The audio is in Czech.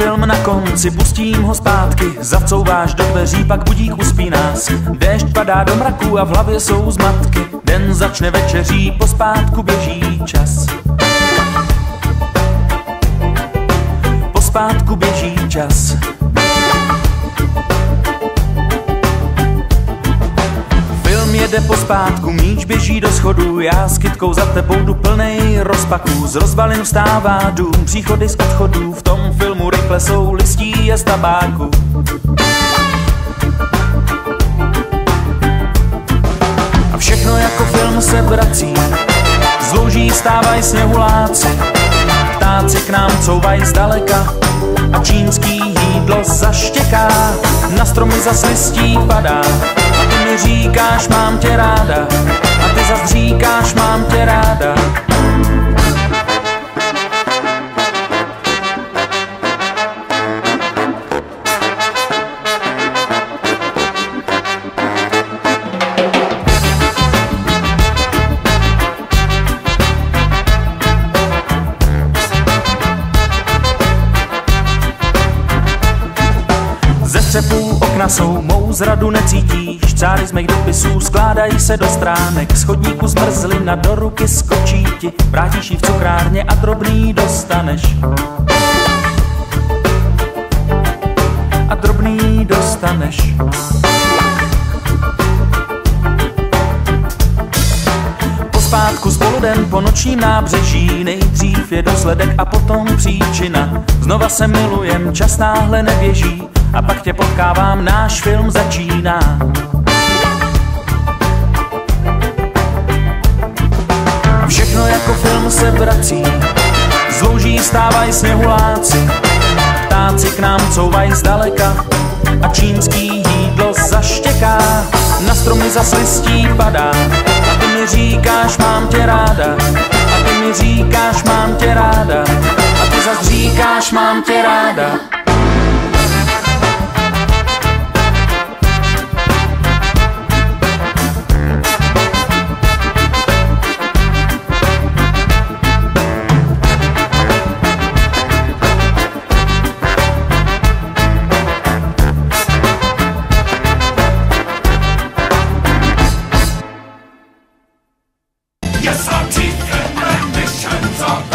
film na konci, pustím ho zpátky, zacouváš do dveří, pak budík uspí nás. Déšť padá do mraku a v hlavě jsou zmatky, den začne večeří, pospátku běží čas. Pospátku běží čas. Film jede pospátku, míč běží do schodů, já s kytkou za tebou jdu plnej rozpaků. Z rozvalin vstává dům, příchody z odchodů, v tom filmu rychle jsou listí a z tabáku. A všechno jako film se vrací, z louží stávají sněhuláci, ptáci k nám couvají zdaleka a čínský jídlo zaštěká. Na stromy zas listí padá a ty mi říkáš mám tě ráda a ty zas říkáš mám tě ráda. Střepů okna jsou, mou zradu necítíš, cáry z mých dopisů skládají se do stránek, z chodníku zmrzlina do ruky skočí ti, vrátíš ji v cukrárně a drobný dostaneš. A drobný dostaneš. Pospátku z poluden po nočním nábřeží, nejdřív je důsledek a potom příčina. Znova se milujem, čas náhle neběží, a pak tě potkávám, náš film začíná. A všechno jako film se vrací, z louží stávají sněhuláci, ptáci k nám couvají zdaleka a čínský jídlo zaštěká. Na stromy zas listí padá a ty mi říkáš mám tě ráda a ty mi říkáš mám tě ráda a ty zas říkáš mám tě ráda. Yes, our teeth and ambitions are